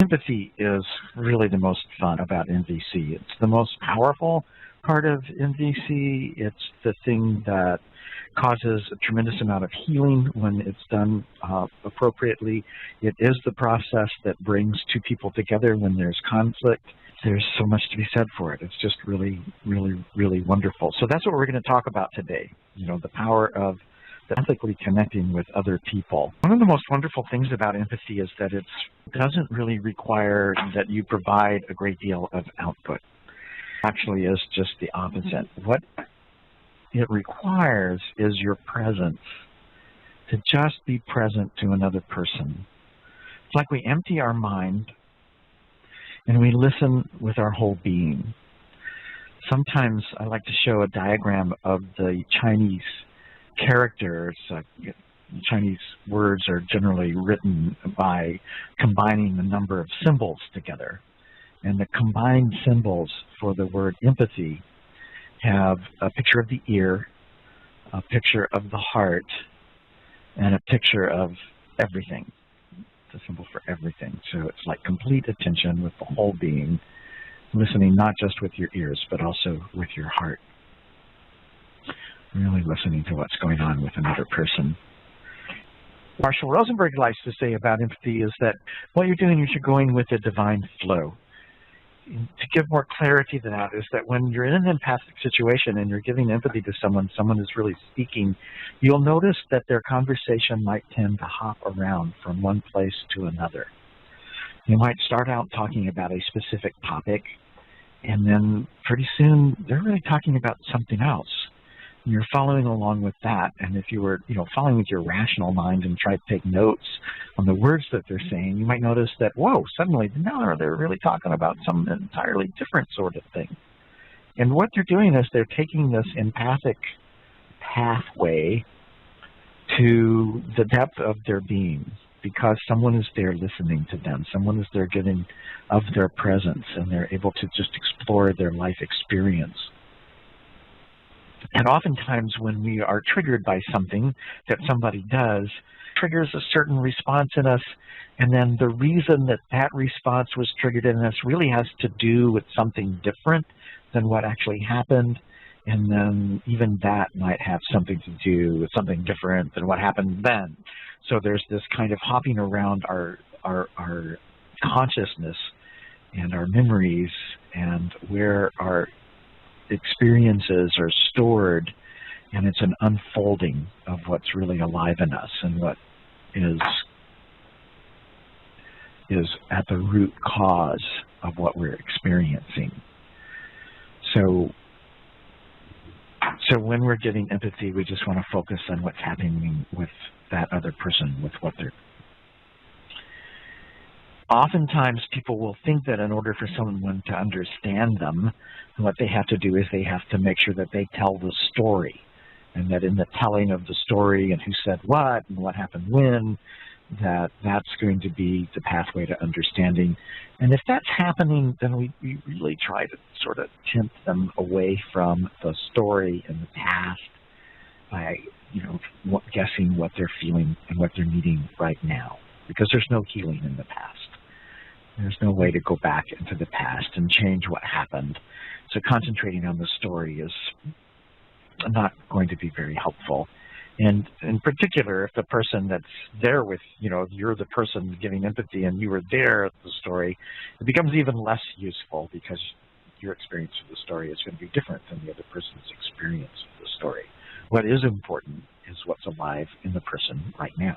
empathy is really the most fun about MVC. It's the most powerful part of MVC. It's the thing that causes a tremendous amount of healing when it's done appropriately. It is the process that brings two people together when there's conflict. There's so much to be said for it. It's just really, really, really wonderful. So that's what we're going to talk about today, you know, the power of ethically connecting with other people. One of the most wonderful things about empathy is that it doesn't really require that you provide a great deal of output. Actually is just the opposite. What it requires is your presence, to just be present to another person. It's like we empty our mind and we listen with our whole being. Sometimes I like to show a diagram of the Chinese characters. Chinese words are generally written by combining a number of symbols together. And the combined symbols for the word empathy have a picture of the ear, a picture of the heart, and a picture of everything. It's a symbol for everything. So it's like complete attention with the whole being, listening not just with your ears, but also with your heart. Really listening to what's going on with another person. Marshall Rosenberg likes to say about empathy is that what you're doing is you're going with a divine flow. To give more clarity to that is that when you're in an empathic situation and you're giving empathy to someone is really speaking, you'll notice that their conversation might tend to hop around from one place to another. You might start out talking about a specific topic, and then pretty soon they're really talking about something else. And you're following along with that, and if you were, following with your rational mind and try to take notes on the words that they're saying, you might notice that, whoa, suddenly now they're really talking about some entirely different sort of thing. And what they're doing is they're taking this empathic pathway to the depth of their being, because someone is there listening to them, someone is there giving of their presence, and they're able to just explore their life experience. And oftentimes when we are triggered by something that somebody does, triggers a certain response in us, and then the reason that that response was triggered in us really has to do with something different than what actually happened, and then even that might have something to do with something different than what happened then. So there's this kind of hopping around our consciousness and our memories and where our experiences are stored, and it's an unfolding of what's really alive in us and what is at the root cause of what we're experiencing. So when we're giving empathy, we just want to focus on what's happening with that other person, with what they're. Oftentimes, people will think that in order for someone to understand them, what they have to do is they have to make sure that they tell the story, and that in the telling of the story and who said what and what happened when, that's going to be the pathway to understanding. And if that's happening, then we really try to sort of tempt them away from the story and the past by, guessing what they're feeling and what they're needing right now, because there's no healing in the past. There's no way to go back into the past and change what happened. So concentrating on the story is not going to be very helpful. And in particular, if the person that's there with, you're the person giving empathy and you were there at the story, it becomes even less useful because your experience of the story is going to be different than the other person's experience of the story. What is important is what's alive in the person right now.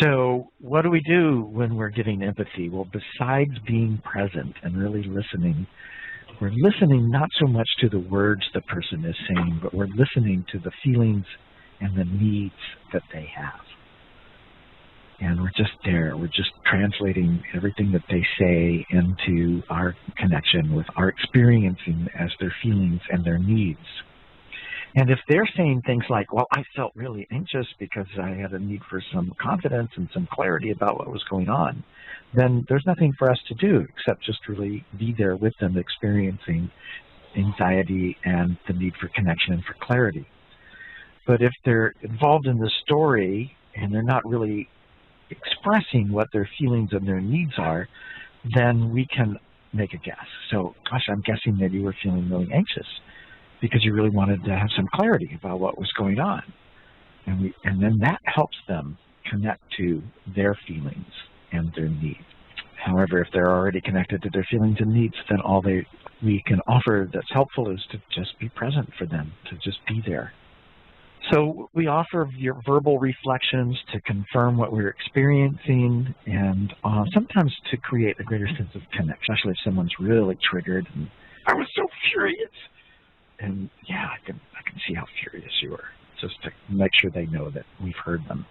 So what do we do when we're giving empathy? Well, besides being present and really listening, we're listening not so much to the words the person is saying, but we're listening to the feelings and the needs that they have. And we're just there. We're just translating everything that they say into our connection with our experiencing as their feelings and their needs. And if they're saying things like, well, I felt really anxious because I had a need for some confidence and some clarity about what was going on, then there's nothing for us to do except just really be there with them, experiencing anxiety and the need for connection and for clarity. But if they're involved in the story and they're not really expressing what their feelings and their needs are, then we can make a guess. So, gosh, I'm guessing maybe you were feeling really anxious because you really wanted to have some clarity about what was going on. And then that helps them connect to their feelings and their needs. However, if they're already connected to their feelings and needs, then all we can offer that's helpful is to just be present for them, to just be there. So we offer your verbal reflections to confirm what we're experiencing, and sometimes to create a greater sense of connection, especially if someone's really triggered. And I was so furious. And yeah, I can see how furious you were, just to make sure they know that we've heard them.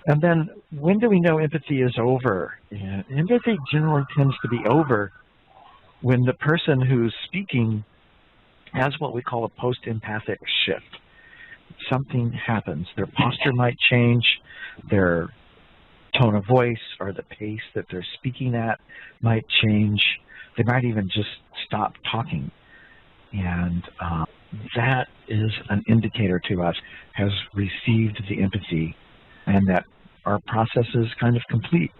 And then when do we know empathy is over? Yeah, empathy generally tends to be over when the person who's speaking has what we call a post-empathic shift. Something happens. Their posture might change, their tone of voice or the pace that they're speaking at might change. They might even just stop talking. And that is an indicator to us has received the empathy and that our process is kind of complete.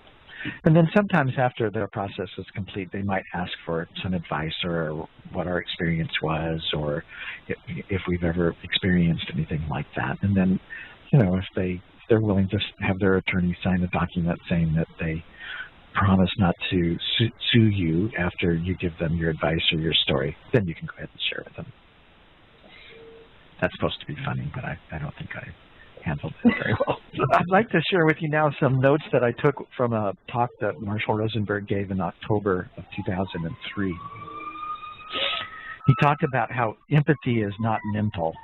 And then sometimes after their process is complete, they might ask for some advice or what our experience was, or if we've ever experienced anything like that. And then, you know, if they're willing to have their attorney sign a document saying that they promise not to sue you after you give them your advice or your story, then you can go ahead and share with them. That's supposed to be funny, but I don't think I handled it very well. I'd like to share with you now some notes that I took from a talk that Marshall Rosenberg gave in October of 2003. He talked about how empathy is not mental.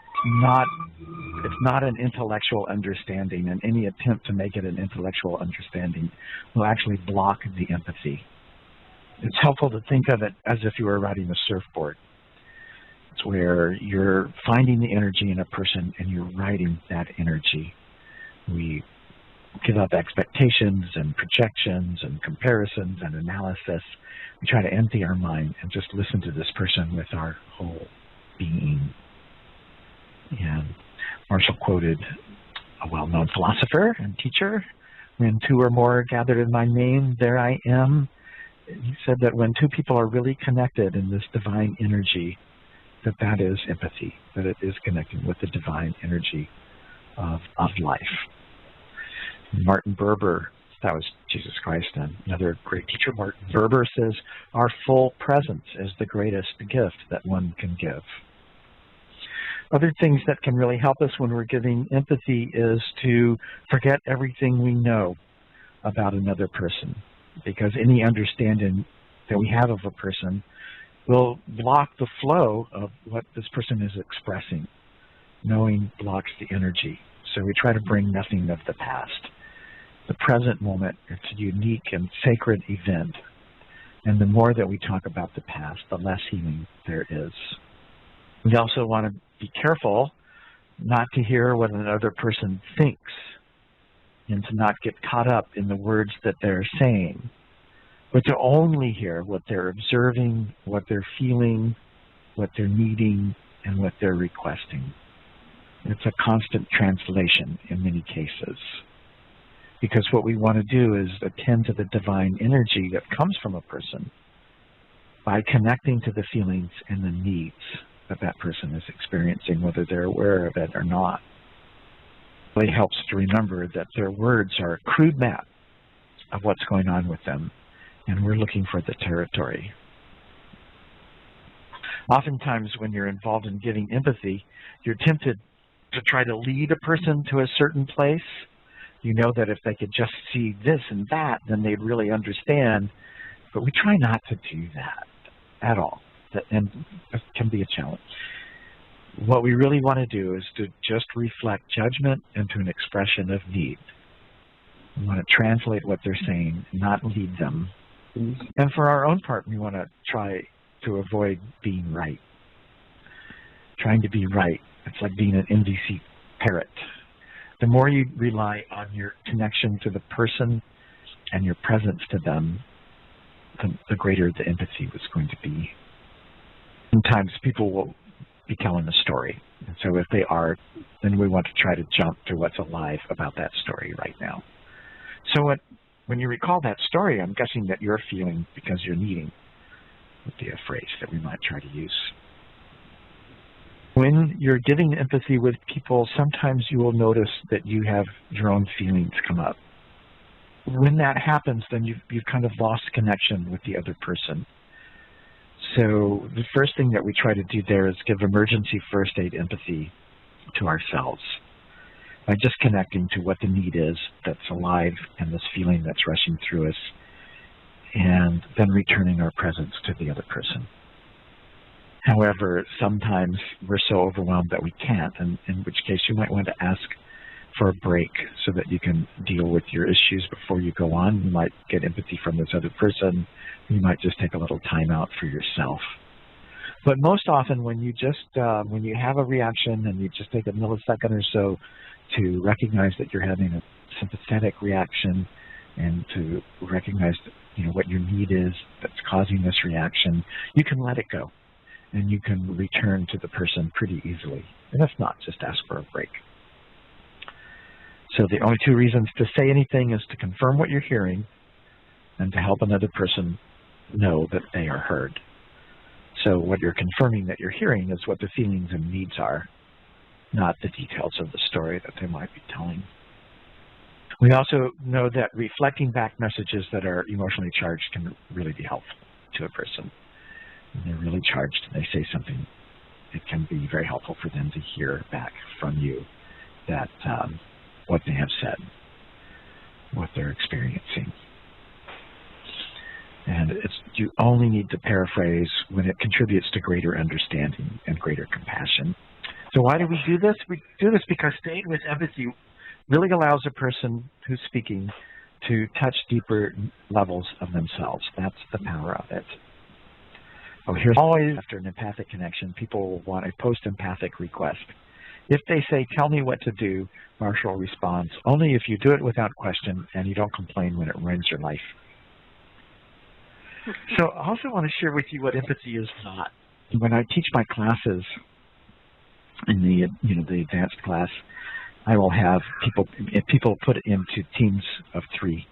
It's not an intellectual understanding, and any attempt to make it an intellectual understanding will actually block the empathy. It's helpful to think of it as if you were riding a surfboard. It's where you're finding the energy in a person and you're riding that energy. We give up expectations and projections and comparisons and analysis. We try to empty our mind and just listen to this person with our whole being. And Marshall quoted a well-known philosopher and teacher, "When two or more are gathered in my name, there I am." He said that when two people are really connected in this divine energy, that is empathy, that it is connecting with the divine energy of life. Martin Buber, that was Jesus Christ, and another great teacher, Martin Buber, says, "Our full presence is the greatest gift that one can give." Other things that can really help us when we're giving empathy is to forget everything we know about another person, because any understanding that we have of a person will block the flow of what this person is expressing. Knowing blocks the energy. So we try to bring nothing of the past. The present moment, it's a unique and sacred event. And the more that we talk about the past, the less healing there is. We also want to be careful not to hear what another person thinks and to not get caught up in the words that they're saying, but to only hear what they're observing, what they're feeling, what they're needing, and what they're requesting. It's a constant translation in many cases, because what we want to do is attend to the divine energy that comes from a person by connecting to the feelings and the needs that that person is experiencing, whether they're aware of it or not. It really helps to remember that their words are a crude map of what's going on with them, and we're looking for the territory. Oftentimes when you're involved in giving empathy, you're tempted to try to lead a person to a certain place. You know that if they could just see this and that, then they'd really understand. But we try not to do that at all, and it can be a challenge. What we really want to do is to just reflect judgment into an expression of need. We want to translate what they're saying, not lead them. And for our own part, we want to try to avoid being right. Trying to be right, it's like being an NVC parrot. The more you rely on your connection to the person and your presence to them, the greater the empathy was going to be. Sometimes people will be telling a story. And so if they are, then we want to try to jump to what's alive about that story right now. So when you recall that story, I'm guessing that you're feeling because you're needing would be a phrase that we might try to use. When you're giving empathy with people, sometimes you will notice that you have your own feelings come up. When that happens, then you've kind of lost connection with the other person. So the first thing that we try to do there is give emergency first aid empathy to ourselves by just connecting to what the need is that's alive and this feeling that's rushing through us, and then returning our presence to the other person. However, sometimes we're so overwhelmed that we can't, and in which case you might want to ask for a break so that you can deal with your issues before you go on. You might get empathy from this other person. You might just take a little time out for yourself. But most often when you just, when you have a reaction and you just take a millisecond or so to recognize that you're having a sympathetic reaction and to recognize what your need is that's causing this reaction, you can let it go and you can return to the person pretty easily. And if not, just ask for a break. So the only two reasons to say anything is to confirm what you're hearing and to help another person know that they are heard. So what you're confirming that you're hearing is what the feelings and needs are, not the details of the story that they might be telling. We also know that reflecting back messages that are emotionally charged can really be helpful to a person. When they're really charged and they say something, it can be very helpful for them to hear back from you that what they have said, what they're experiencing. And you only need to paraphrase when it contributes to greater understanding and greater compassion. So why do we do this? We do this because staying with empathy really allows a person who's speaking to touch deeper levels of themselves. That's the power of it. Oh, here's always, after an empathic connection, people will want a post-empathic request. If they say, "Tell me what to do," Marshall responds, "Only if you do it without question and you don't complain when it ruins your life." So I also want to share with you what empathy is not. When I teach my classes in the advanced class, I will have people put into teams of 3,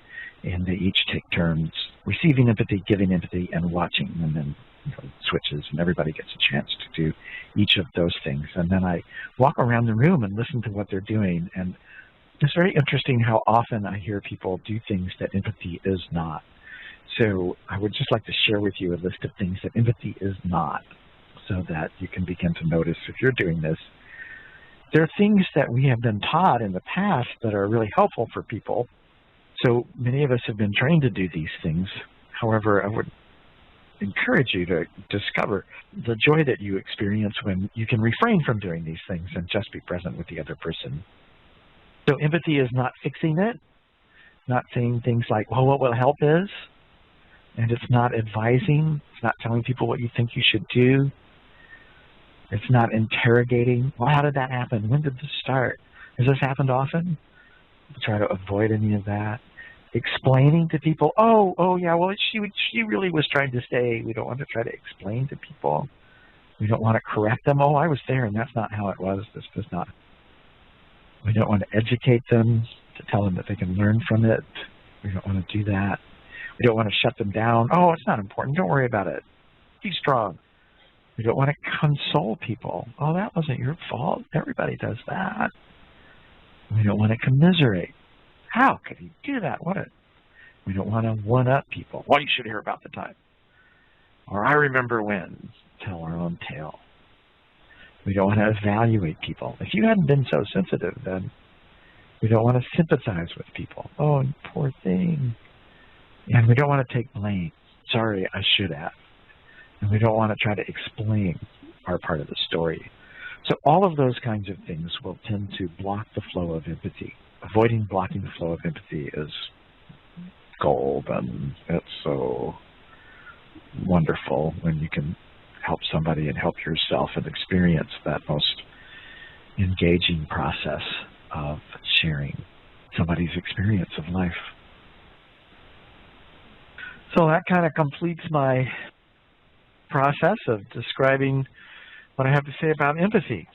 and they each take turns receiving empathy, giving empathy, and watching, and then switches, and everybody gets a chance to do each of those things. And then I walk around the room and listen to what they're doing, and it's very interesting how often I hear people do things that empathy is not. So I would just like to share with you a list of things that empathy is not, so that you can begin to notice if you're doing this. There are things that we have been taught in the past that are really helpful for people. So many of us have been trained to do these things. However, I would encourage you to discover the joy that you experience when you can refrain from doing these things and just be present with the other person. So empathy is not fixing it, not saying things like, "Well, what will help is," and it's not advising, it's not telling people what you think you should do. It's not interrogating, "Well, how did that happen? When did this start? Has this happened often?" We'll try to avoid any of that. Explaining to people, oh yeah, well, she really was trying to say. We don't want to try to explain to people. We don't want to correct them. "Oh, I was there, and that's not how it was. This does not." We don't want to educate them to tell them that they can learn from it. We don't want to do that. We don't want to shut them down. "Oh, it's not important. Don't worry about it. Be strong." We don't want to console people. "Oh, that wasn't your fault. Everybody does that." We don't want to commiserate. "How could he do that? We don't want to one-up people. "Well, you should hear about the time." Or "I remember when." Tell our own tale. We don't want to evaluate people. If you hadn't been so sensitive, then we don't want to sympathize with people. "Oh, poor thing." And we don't want to take blame. "Sorry, I should have." And we don't want to try to explain our part of the story. So all of those kinds of things will tend to block the flow of empathy. Avoiding blocking the flow of empathy is gold, and it's so wonderful when you can help somebody and help yourself and experience that most engaging process of sharing somebody's experience of life. So that kind of completes my process of describing what I have to say about empathy.